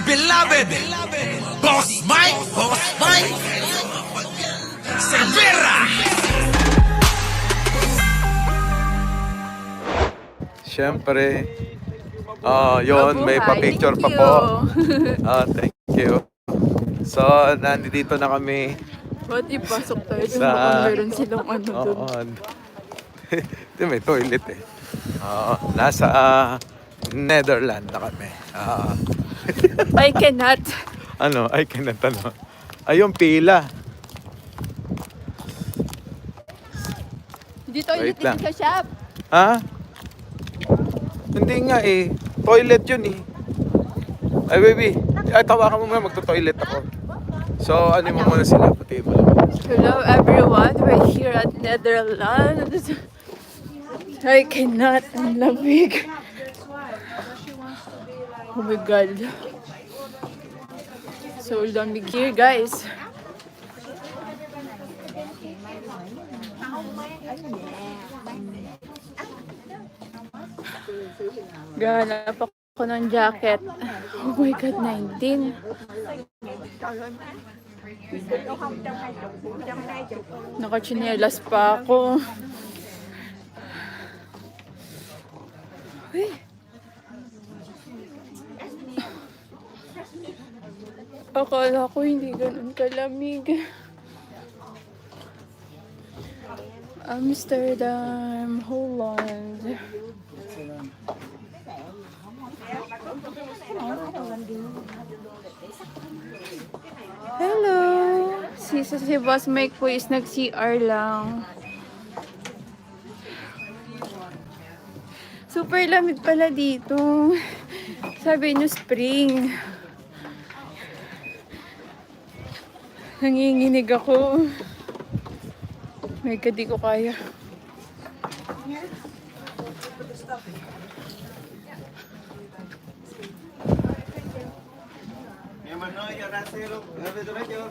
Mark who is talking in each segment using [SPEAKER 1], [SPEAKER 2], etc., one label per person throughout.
[SPEAKER 1] beloved Boss Mike Cervera.
[SPEAKER 2] Siyempre, yun, may pa-picture pa po. Thank you. So, nandito na kami.
[SPEAKER 3] Ba't ipasok tayo dun?
[SPEAKER 2] Sa-
[SPEAKER 3] Baka meron silang ano dun.
[SPEAKER 2] Oo. Ito may toilet eh. Nasa Netherlands na kami.
[SPEAKER 3] I cannot.
[SPEAKER 2] Ay, kinatano. Ayun, pila.
[SPEAKER 3] Hindi toilet
[SPEAKER 2] Wait lang.
[SPEAKER 3] din sa shop.
[SPEAKER 2] Ha? Hindi nga eh. Toilet yun eh. Ay, baby. Ay, tawakan mo muna. Magto-toilet ako. So, ano mo muna sila? Pati mo lang.
[SPEAKER 3] Hello everyone, we're here at Netherlands. I cannot, ang lamig. Oh my god. So lamig here guys. Gahanap ako ng jacket. Oh my god, 19. Nakachinelas pa ako. Uy. Akala ko hindi ganun kalamig. Amsterdam, Holland. Hello! Si Boss Mike po is nag-CR lang. Super lamig pala dito. Sabi niyo spring. Nanginginig ako. My God, di ko kaya.
[SPEAKER 4] Llaman no, yo rasero, no me trae yo.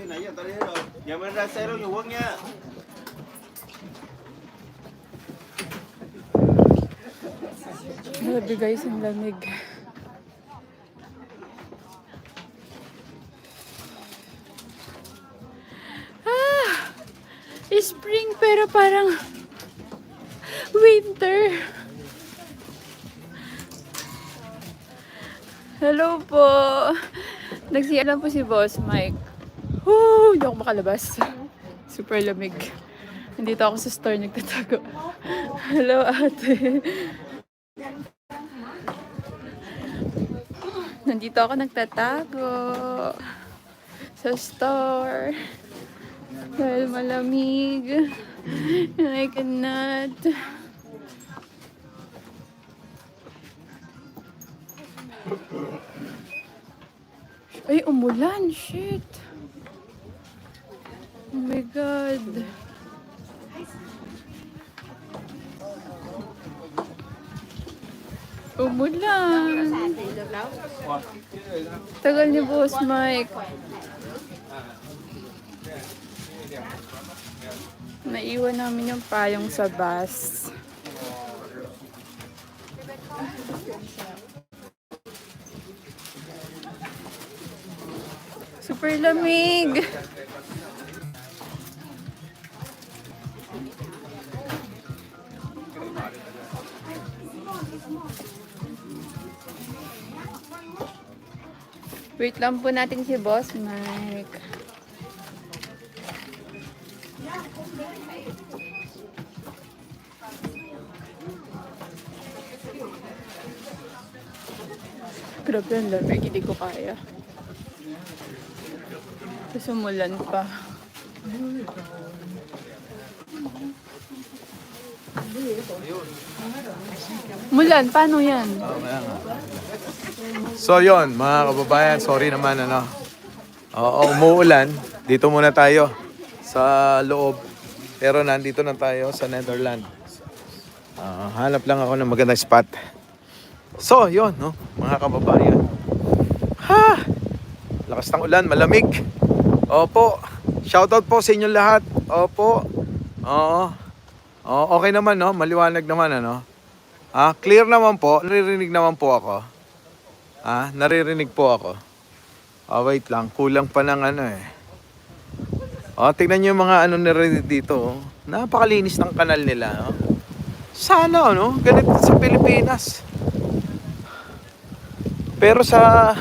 [SPEAKER 4] Nãy giờ tao đi hết rồi. Llaman rasero nhiều quân nha.
[SPEAKER 3] Grabe guys, ang lamig. Spring pero parang winter. Hello po. Nagsiya lang po si Boss Mike. Woo! Hindi ako makalabas. Super lamig. Nandito ako sa store nagtatago. Hello ate. Nandito ako nagtatago sa store dahil malamig and I cannot. Ay, umulan, shit. Oh my god. Umulan. Tagal ni Boss Mike. Naiwan namin yung payong sa bus. Super lamig. Wait lang po natin si Boss Mike. Grabe ang lamig, hindi ko kaya. Tapos umulan pa. Mulan, paano yan?
[SPEAKER 2] So yon mga kababayan, sorry naman umuulan. Dito muna tayo sa loob. Pero nandito na tayo sa Netherlands. Hanap lang ako ng magandang spot. So yon mga kababayan. Lakas ng ulan, malamig. Opo. Shoutout po sa inyo lahat. Opo. Oo. Okay naman maliwanag naman Clear naman po. Naririnig naman po ako. Naririnig po ako. Wait lang. Kulang pa ng ano eh. Tignan nyo yung mga ano nila dito. Napakalinis ng kanal nila. Sana, ano? Ganito sa Pilipinas. Pero sa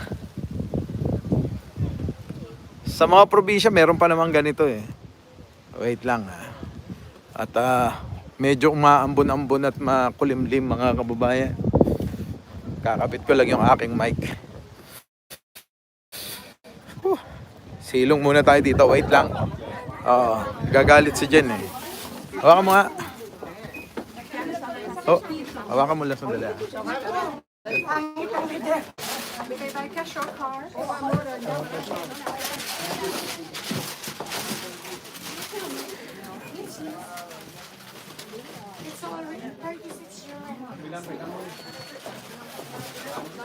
[SPEAKER 2] mga probinsya, meron pa naman ganito eh. Wait lang At medyo umaambon-ambon at makulimlim mga kababayan. Kakapit ko lang yung aking mic. Silong muna tayo dito. Wait lang. Gagalit si Jen eh. Hawakan mo nga. Hawakan mo lang sandali.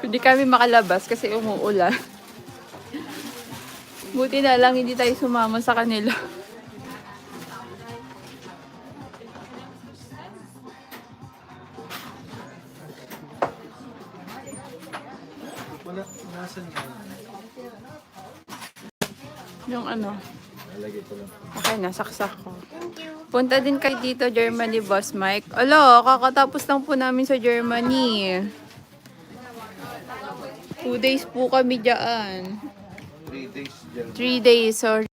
[SPEAKER 3] Hindi kami makalabas kasi umuulan. Buti na lang hindi tayo sumama sa kanila. Yung ano? Okay na, saksak ko. Punta din kayo dito, Germany, Boss Mike. Alo, kakatapos lang po namin sa Germany. 2 days po kami dyan.
[SPEAKER 2] 3 days.
[SPEAKER 3] 3 days, sorry.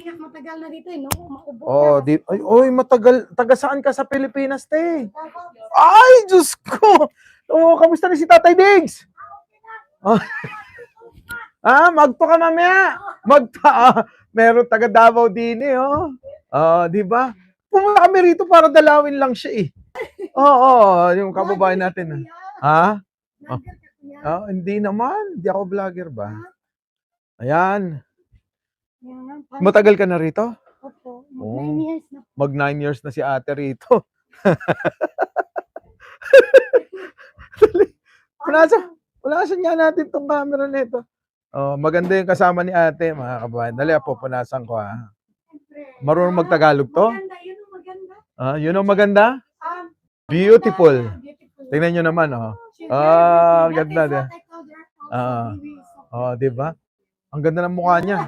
[SPEAKER 5] Matagal na dito no? Maubo
[SPEAKER 2] Matagal. Taga saan ka sa Pilipinas, te? Ay, Diyos ko! Kamusta na si Tatay Diggs? Magto ka mamaya. Meron taga Davao din eh, di ba? Pumunta kami rito para dalawin lang siya eh. Yung kababayan natin. Hindi naman. Hindi ako vlogger ba? Ayan. Matagal ka na rito?
[SPEAKER 5] Opo, mag 9 years na.
[SPEAKER 2] Mag 9 years na si ate rito. Punasan nga natin tong camera nito. Maganda yung kasama ni ate, mga kababayan. Dali, pupunasan ko Marunong magtagalog to?
[SPEAKER 5] Maganda, yun ang maganda.
[SPEAKER 2] Yun ang maganda? Beautiful. Tingnan nyo naman, ganda din. Di ba? Ang ganda ng mukha niya.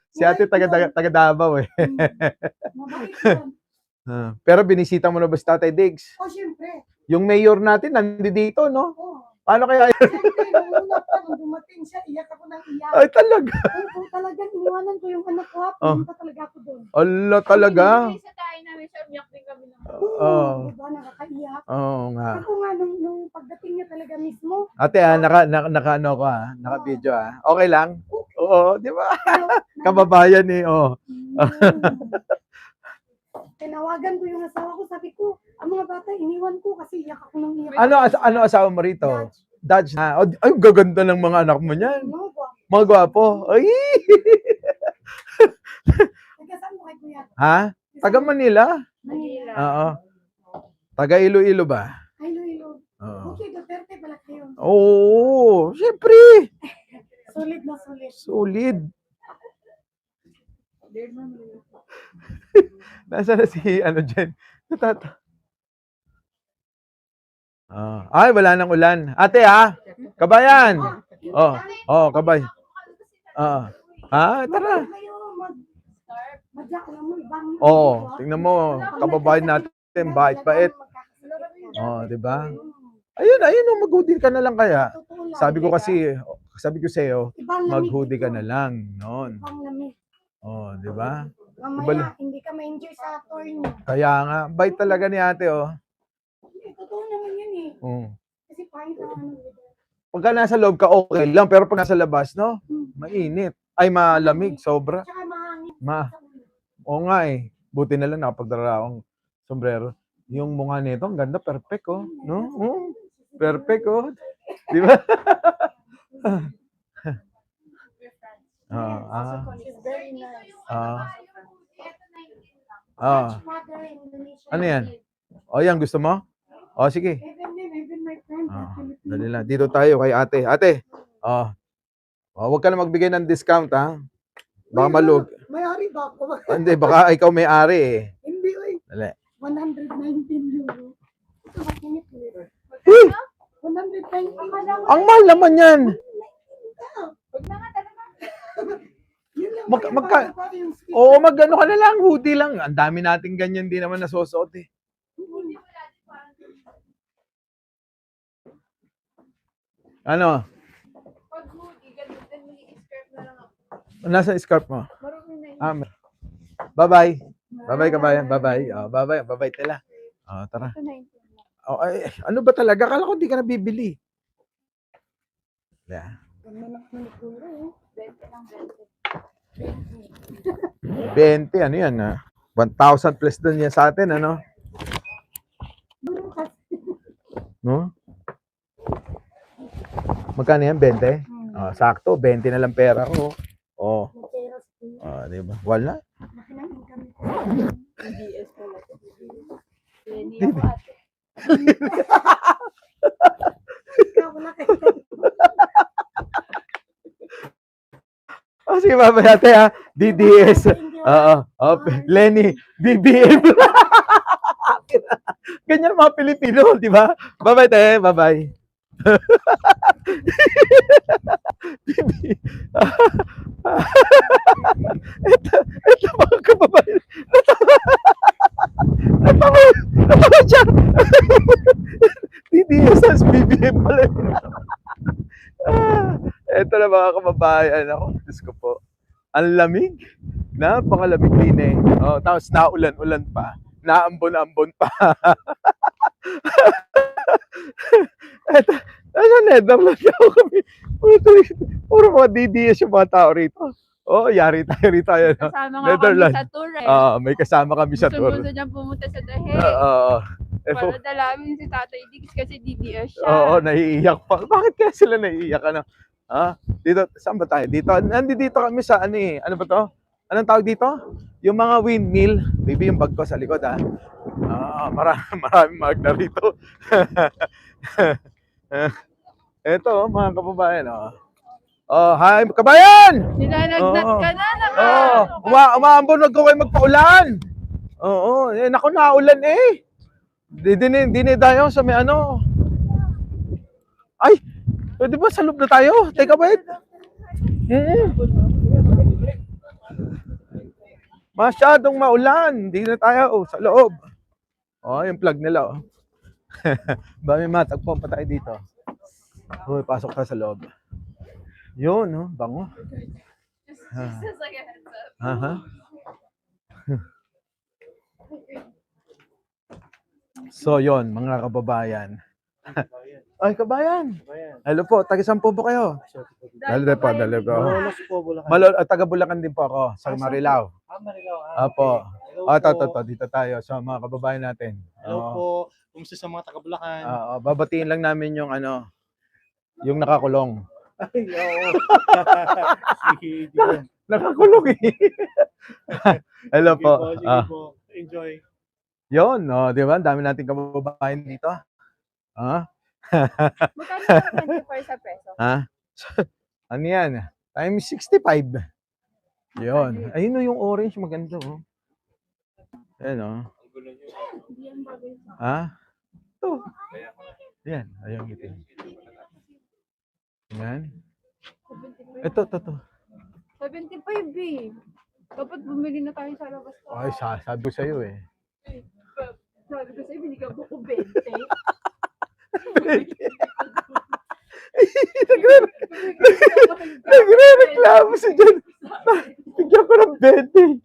[SPEAKER 2] Si ate taga Davao eh.
[SPEAKER 5] Mabait yun.
[SPEAKER 2] Pero binisita mo na ba si Tatay Diggs?
[SPEAKER 5] Siyempre.
[SPEAKER 2] Yung mayor natin nandito, no? Paano kaya?
[SPEAKER 5] Siyempre, nung una pa, nung dumating siya, iyak ako ng iyak.
[SPEAKER 2] Ay, talaga.
[SPEAKER 5] Oo, talagang iniwanan ko yung anak ko. Pumunta talaga ako doon.
[SPEAKER 2] Allah, talaga.
[SPEAKER 3] Sa tayo namin, sir, umiyak din kami ng...
[SPEAKER 5] Diba, nakakaiyak.
[SPEAKER 2] Oo nga.
[SPEAKER 5] Ako nga, nung pagdating niya talaga mismo.
[SPEAKER 2] Ate, naka-ano ko naka-video Okay lang? Oo, di ba? Kababayan eh,
[SPEAKER 5] Tinawagan ko yung asawa ko, sabi ko, ang mga bata, iniwan ko kasi iyak ako ng iyak.
[SPEAKER 2] Ano asawa mo rito? Dutch na. Ay, gaganda ng mga anak mo niyan.
[SPEAKER 5] No,
[SPEAKER 2] Mga gwapo. Ay!
[SPEAKER 5] saan mo kay Kuya?
[SPEAKER 2] Taga Manila?
[SPEAKER 5] Manila.
[SPEAKER 2] Oo. Taga Iloilo ba?
[SPEAKER 5] Ay, Iloilo.
[SPEAKER 2] Oo.
[SPEAKER 5] Okay, Duterte pala kayo.
[SPEAKER 2] Oo, syempre.
[SPEAKER 5] Solid na solid.
[SPEAKER 2] Solid. Nasaan na si Jen? Ay, wala nang ulan. Ate kabayan. Kabay. Tara. Tingnan mo, kababayan natin, bait-bait. Di ba? Ayun, mag-hoodie ka na lang kaya. Sabi ko sa iyo, mag-hoodie ka na lang noon. Di ba?
[SPEAKER 5] Mamaya, hindi ka ma-enjoy sa tour niyo.
[SPEAKER 2] Kaya nga, bait talaga ni ate,
[SPEAKER 5] Totoo naman yun eh. Kasi pangit ang
[SPEAKER 2] Pagka nasa loob ka, okay lang. Pero pag nasa labas, no? Mainit. Ay, malamig. Sobra.
[SPEAKER 5] Tsaka mahangin.
[SPEAKER 2] Oo nga eh. Buti na lang nakapagdala akong sombrero. Yung mukha nito, ang ganda. Perfect, no? Perfect, Di ba?
[SPEAKER 5] She's very nice.
[SPEAKER 2] Ano yan? O, yan, gusto mo? O, sige.
[SPEAKER 5] Even my friend,
[SPEAKER 2] Ah,
[SPEAKER 5] Filipino.
[SPEAKER 2] dali lang. Dito tayo kay ate. Ate, huwag ka na magbigay ng discount, ha? Baka malug.
[SPEAKER 5] May-ari ba ako?
[SPEAKER 2] Hindi, baka ikaw may-ari eh.
[SPEAKER 5] Hindi, oy.
[SPEAKER 2] Dali.
[SPEAKER 5] 119 euro. Ito, makinit eh.
[SPEAKER 2] Uy!
[SPEAKER 5] 119.
[SPEAKER 2] Ang mahal naman yan.
[SPEAKER 5] Yun lang
[SPEAKER 2] Mag-
[SPEAKER 5] ba yung
[SPEAKER 2] magka-
[SPEAKER 5] para yung sweet?
[SPEAKER 2] Oo, mag-ano ka na lang, hoodie lang. Ang dami nating ganyan, di naman nasusuot eh. Ano?
[SPEAKER 3] Pag hoodie, ganun din may skirt na lang ako.
[SPEAKER 2] Nasa scarf mo?
[SPEAKER 3] Marami na yun.
[SPEAKER 2] Bye-bye. Bye-bye, kabayan. Bye-bye. Bye-bye. Bye-bye, tela. Tara.
[SPEAKER 3] Ito na yun.
[SPEAKER 2] Ay, ano ba talaga? Kala ko di ka na bibili. Yeah.
[SPEAKER 5] Ganda na ako ng kulay, eh.
[SPEAKER 3] 20 lang,
[SPEAKER 2] 20, ano yan? 1,000 plus doon yan sa atin, ano?
[SPEAKER 5] Duro kasi.
[SPEAKER 2] No? Magkano yan? 20? Sakto, 20 na lang pera ko. Oh,
[SPEAKER 5] Materas ko.
[SPEAKER 2] di ba? Wala.
[SPEAKER 5] Laki ng income ko.
[SPEAKER 3] DBS pala. Lenny ako ate.
[SPEAKER 5] Ikaw, wala kayo.
[SPEAKER 2] Sige, babay ate ha. DDS. Lenny, BBM. Ganyan mga Pilipino, di ba? Bye-bye, te. Bye-bye. ito mga kababayan. Natawa siya. DDS as BBM pala. Ito na mga kababayan. Ako, Diyos ko po. Ang lamig. Napakalamig din eh. Tapos naulan-ulan pa. Naambon-ambon pa. Ito, nasa Netherlands ako kami. Puro mga DDS yung mga tao rito. Yari tayo rito. Ano?
[SPEAKER 3] Kasama nga
[SPEAKER 2] Netherlands.
[SPEAKER 3] kami sa tour eh.
[SPEAKER 2] May kasama kami sa tour.
[SPEAKER 3] Gusto niyang pumunta sa Dahe.
[SPEAKER 2] Ito,
[SPEAKER 3] Para dalawin si Tatay Diggs kasi DDS siya.
[SPEAKER 2] naiiyak pa. Bakit kaya sila naiiyak? Ano? Dito, saan ba tayo? Dito, nandito kami sa ano eh. Ano ba to? Anong tawag dito? Yung mga windmill. Baby, yung bag ko sa likod ha. Marami magna rito. Ito, mga kababayan. Hi, kabayan!
[SPEAKER 3] Nilalagnat
[SPEAKER 2] Oo.
[SPEAKER 3] ka na naman.
[SPEAKER 2] Umaambon, wag ko kayo magpaulan. Naku, naulan eh. Di tayo sa may ano. Ay, pwede ba sa loob na tayo? Take a bite. Masyadong maulan. Hindi na tayo sa loob. Yung plug nila. Ba may matagpon pa tayo dito. Pasok tayo sa loob. Yun, bango.
[SPEAKER 3] Just like a heads up.
[SPEAKER 2] So, yon mga kababayan. Ay, kabayan. Hello po, taga saan po kayo? Dali po. Taga Bulacan din po ako, sa Marilao.
[SPEAKER 4] Marilao.
[SPEAKER 2] Apo.
[SPEAKER 4] Hello po.
[SPEAKER 2] Dito tayo sa mga kababayan natin.
[SPEAKER 4] Hello po. Kumusta sa mga taga-Bulacan?
[SPEAKER 2] Babatiin lang namin yung yung nakakulong.
[SPEAKER 4] Ay, oo. Sige,
[SPEAKER 2] Nakakulong eh. Hello po.
[SPEAKER 4] Sige po. Enjoy.
[SPEAKER 2] Yun, di ba? Ang dami nating kababayan dito.
[SPEAKER 3] Magkano yung 24 sa peso?
[SPEAKER 2] Ano yan? Times 65. Yun. Ayun yung orange, maganda Ayan Ito. Yan, ayun itim. Yan. Ito.
[SPEAKER 3] 75 eh. Dapat bumili na tayo sa labas.
[SPEAKER 2] Ay, sabi ko sa'yo eh.
[SPEAKER 3] Sabi ko sa'yo, binigyan mo ko 20.
[SPEAKER 2] Nagre-reklamo si Jan. Bigyan ko ng 20.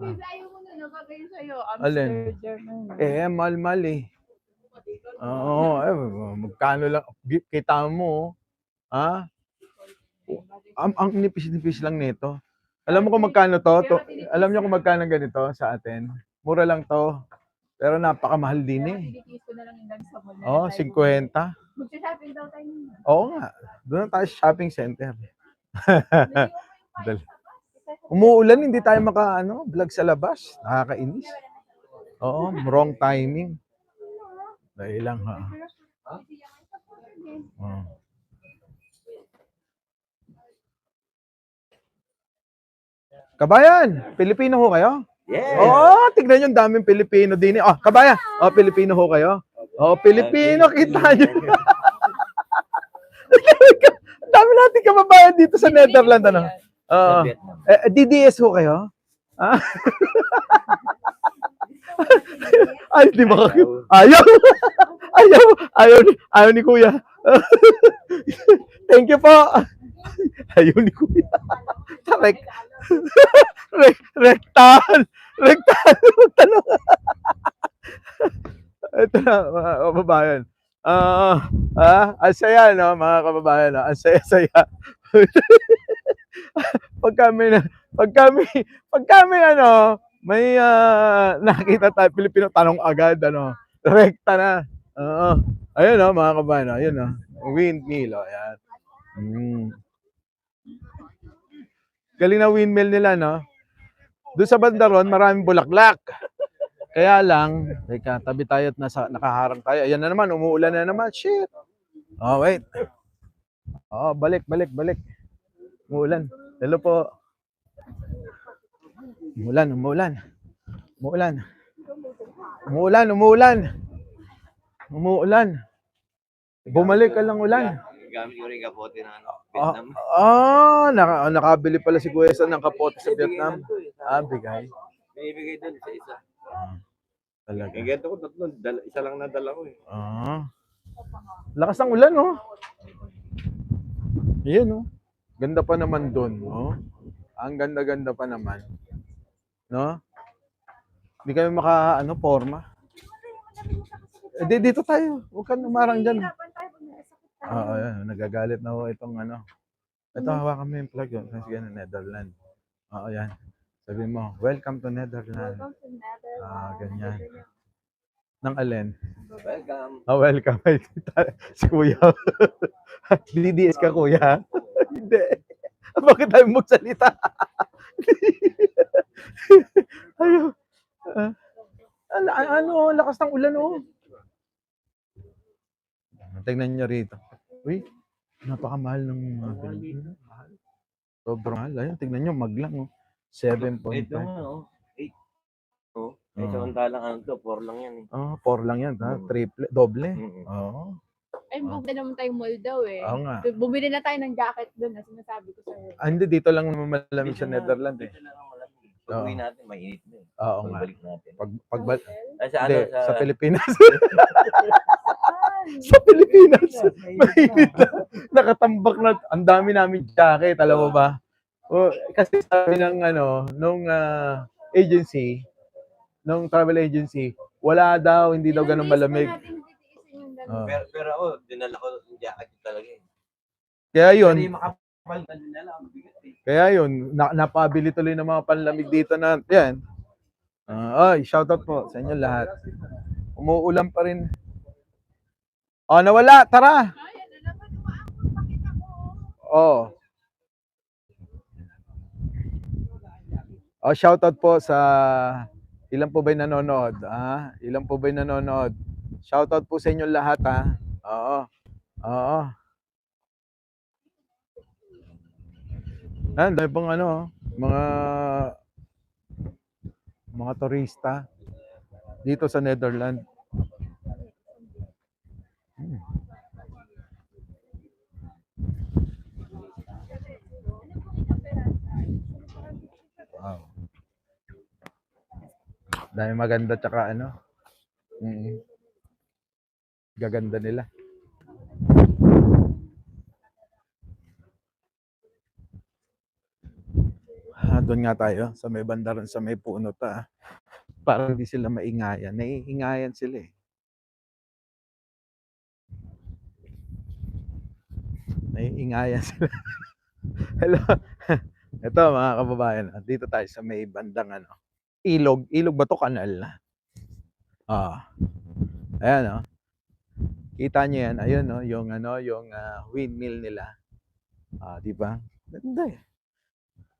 [SPEAKER 3] Hindi, ayaw mo na nakagayon sa'yo.
[SPEAKER 2] Alin?
[SPEAKER 3] Amsterdam.
[SPEAKER 2] Mahal eh. Magkano lang. Kita mo. Ang nipis-nipis lang nito. Alam mo kung magkano to? Alam niyo kung magkano ganito sa atin? Mura lang to. Pero napakamahal din eh.
[SPEAKER 3] Tinikis ko na lang yung lang sa mall.
[SPEAKER 2] 50.
[SPEAKER 3] Magsashopping daw tayo.
[SPEAKER 2] Oo nga. Doon tayo sa shopping center. Umuulan, hindi tayo vlog sa labas. Nakakainis. Oo, wrong timing. Dahil lang ha. Oh. Kabayan, Pilipino ho kayo?
[SPEAKER 4] Yes!
[SPEAKER 2] Oo, tignan nyo, ang daming Pilipino din. Oh, kabayan, Pilipino ho kayo? Oh, Pilipino, kita nyo. Ang dami natin kababayan dito sa Netherlands, ano? Oo. DDS ho kayo? Ah? Ay, di ba? Ayaw. Ayaw ni Kuya. Thank you po. Ayaw ni Kuya. Rektal. Tanong. Ito na, mga kababayan. Ang saya, no, mga kababayan. Ang saya-saya. pag kami, may nakita tayo Pilipino, tanong agad, rekta na. Oo. Ayun, mga kababayan, ayun, windmill, ayan. Galing na windmill nila, no? Doon sa banda ron, maraming bulaklak. Kaya lang, teka, tabi tayo at nakaharang tayo. Ayan na naman, umuulan na naman. Shit. Oh, wait. Oh, balik. Umuulan. Hello po. Umuulan. Bumalik ka lang ulan.
[SPEAKER 4] Gamit ko rin kapote ng
[SPEAKER 2] Ah,
[SPEAKER 4] Vietnam.
[SPEAKER 2] nakabili pala si Kuya San ng kapote sa Vietnam. Bigay.
[SPEAKER 4] Binibigay doon sa isa.
[SPEAKER 2] Talaga.
[SPEAKER 4] Yung ganito ko, tatlo. Isa lang nadala ko eh.
[SPEAKER 2] Lakas ng ulan, oh. Ayan, oh. Ganda pa naman doon, oh. Ang ganda-ganda pa naman. No? Hindi kami forma. Dito tayo. Huwag kang umarang dyan. Ayan. Nagagalit na ho itong Ito, hawakan mo yung plug yun. Sige na, Netherlands. Ayan. Sabi mo, welcome to Netherlands. Ganyan. Nang alin?
[SPEAKER 4] Welcome.
[SPEAKER 2] Welcome. Si Kuya. DDS ka, Kuya? Hindi. Bakit tayo magsalita? Ayaw. Lakas ng ulan, oh. Tingnan nyo rito. Uy, napakamahal ng mga Pilipino. Sobrang mahal. Ayun, tingnan nyo, maglang, oh. 7.5.
[SPEAKER 4] Ito nga, 8. May samantalang 4 lang yan eh.
[SPEAKER 2] 4 lang yan, ha? Triple, doble. Oo.
[SPEAKER 3] Ay, bumili naman tayong mall daw eh.
[SPEAKER 2] Oo nga.
[SPEAKER 3] Bumili na tayo ng jacket doon na sinasabi ko sa'yo.
[SPEAKER 2] Hindi, dito lang malamig sa Netherlands, eh.
[SPEAKER 4] Pag uwi natin, mainit na eh.
[SPEAKER 2] Oo nga.
[SPEAKER 4] Pagbalik natin.
[SPEAKER 2] Hindi, sa Pilipinas. Sa Pilipinas. Mainit na. Nakatambak na. Ang dami namin jacket, alam mo ba? Kasi sabi ng nung agency, nung travel agency, wala daw, hindi daw ganun malamig.
[SPEAKER 4] Pero ako, dinala ko yung jacket talaga eh.
[SPEAKER 2] Kaya yun, napabili tuloy ng mga panlamig dito na, yan. Shoutout po sa inyo lahat. Umuulan pa rin. Nawala, tara! Shoutout po sa ilan po ba'y nanonood? Ilan po ba'y nanonood? Shoutout po sa inyo lahat, ha? Oo. Dahil pang mga turista dito sa Netherlands. Wow. Dahil maganda tsaka gaganda nila. Doon nga tayo sa may bandaran, sa may puno ta. Para hindi sila maingayan. Naiingayan sila eh. Naiingayan sila. Hello. Ito mga kababayan, dito tayo sa may bandang ilog. Ilog ba to? Kanal na. Ayan, kita niyo yan. Ayun, yung windmill nila. Di ba? Ganda eh.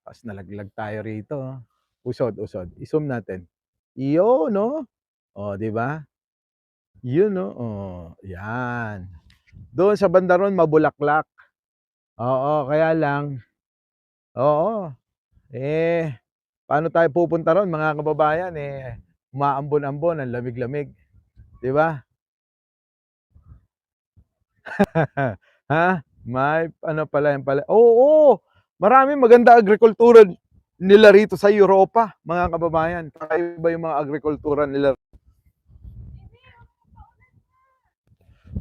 [SPEAKER 2] Tapos nalaglag tayo rito. Usod. I-zoom natin. Iyo, no? O, di ba? Yun, no? Oh, yan. Doon sa banda ron, mabulaklak. Oo, kaya lang, oo, eh, paano tayo pupunta ron, mga kababayan, eh, umaambon-ambon, ang lamig-lamig. Di ba? Ha? May ano pala yan pala. Oo, marami maganda agrikultura nila rito sa Europa, mga kababayan. Kakaiba yung mga agrikultura nila.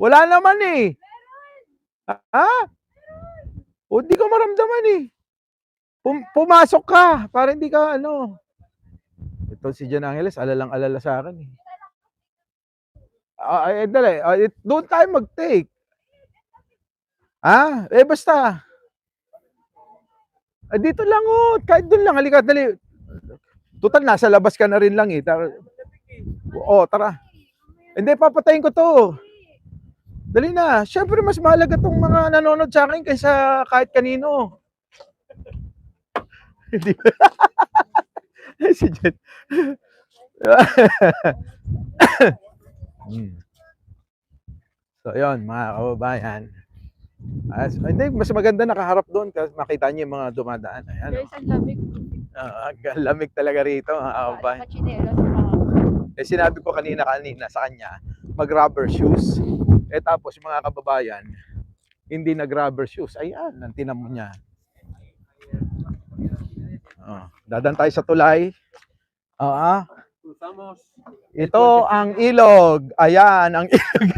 [SPEAKER 2] Wala naman eh. Ha? O di ko maramdaman eh. Pumasok ka para hindi ka ano. Ito si Jan Angeles, alalang-alala sa akin eh. Dali, doon tayo mag-take. Basta. Dito lang oh, kahit doon lang, halika, dali. Total, nasa labas ka na rin lang eh. Tara. Hindi, papatayin ko to. Dali na. Siyempre, mas mahalaga tong mga nanonood sa akin kaysa kahit kanino. Hindi ba? Si Jen. So, yun, mga kababayan. Hindi, mas maganda nakaharap doon kasi makita niyo yung mga dumadaan. Ayan,
[SPEAKER 3] Guys, ang lamig.
[SPEAKER 2] ang lamig talaga rito, mga kababayan. Sinabi ko kanina sa kanya, mag-rubber shoes. Tapos yung mga kababayan, hindi nag-rubber shoes. Ayan, ang tinamo niya. Dadan tayo sa tulay. Ito ang ilog. Ayan, ang ilog.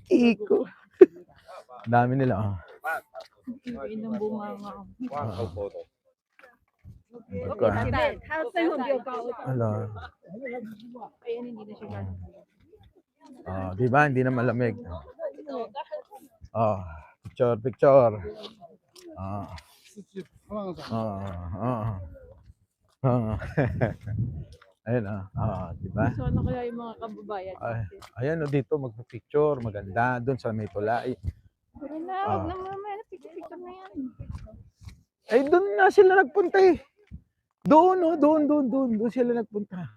[SPEAKER 2] Kiko. Dami nila.
[SPEAKER 3] Ng bumanga.
[SPEAKER 2] Hello.
[SPEAKER 3] Ayan, hindi na siya gano'n.
[SPEAKER 2] Di ba? Hindi na malamig. Picture. Ayun, di ba?
[SPEAKER 3] So, ano kaya yung mga kababayan?
[SPEAKER 2] Ayan, dito magpa-picture, maganda doon sa may tulay.
[SPEAKER 3] Pero na, huwag na mamaya, picture na yan.
[SPEAKER 2] Doon na sila nagpunta eh. Doon sila nagpunta.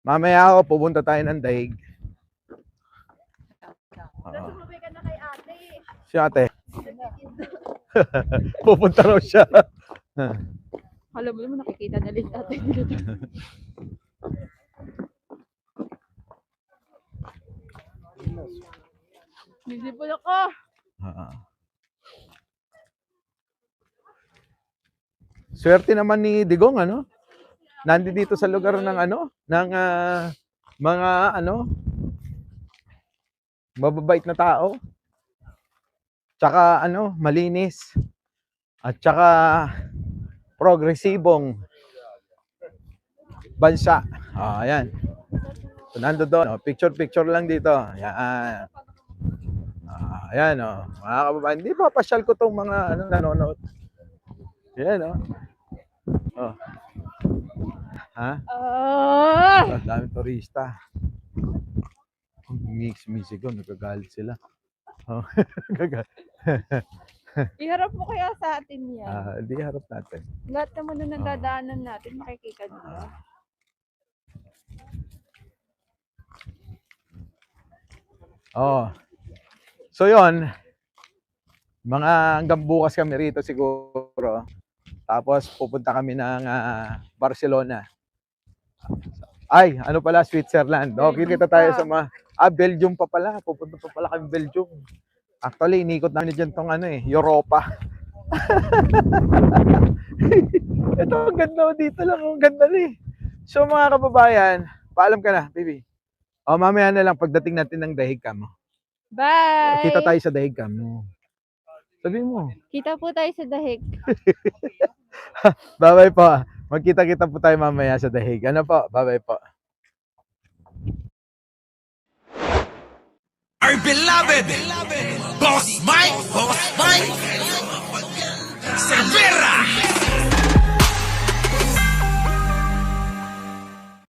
[SPEAKER 2] Mamaya ako, pupunta tayo ng daig.
[SPEAKER 3] Sumabay ka na kay ate.
[SPEAKER 2] Si ate. Pupunta raw siya.
[SPEAKER 3] Alam mo naman, nakikita na rin ate dito. Busy po ako.
[SPEAKER 2] Swerte naman ni Digong, ano? Nandito sa lugar ng mga mababait na tao. Tsaka malinis. At tsaka progresibong bansa. Ayan. So, nando doon. Picture lang dito. Ayan. Ayan, mga kababayan. Hindi pa pasyal ko tong mga nanonood. Ayan, Dami turista. Mix music nagagalit sila.
[SPEAKER 3] Iharap mo kaya sa atin yan.
[SPEAKER 2] Hindi harap natin.
[SPEAKER 3] Lahat naman na nadadaanan natin, makikita nila.
[SPEAKER 2] So yon, mga hanggang bukas kami rito siguro. Tapos pupunta kami ng Barcelona. Ay, ano pala, Switzerland. Kita tayo sa mga Belgium pa pala. Pupunta pa pala kami Belgium. Actually, inikot namin dyan tong Europa. Ito, ang ganda dito lang. Ang ganda So mga kababayan, paalam ka na, baby. Mamaya na lang pagdating natin ng Dahigcam.
[SPEAKER 3] Bye!
[SPEAKER 2] Kita tayo sa Dahigcam. Sabi mo.
[SPEAKER 3] Kita po tayo sa dahig.
[SPEAKER 2] Bye-bye po. Magkita-kita po tayo mamaya sa Dahig. Ano po? Bye-bye po.
[SPEAKER 1] Our beloved Boss Mike Cervera.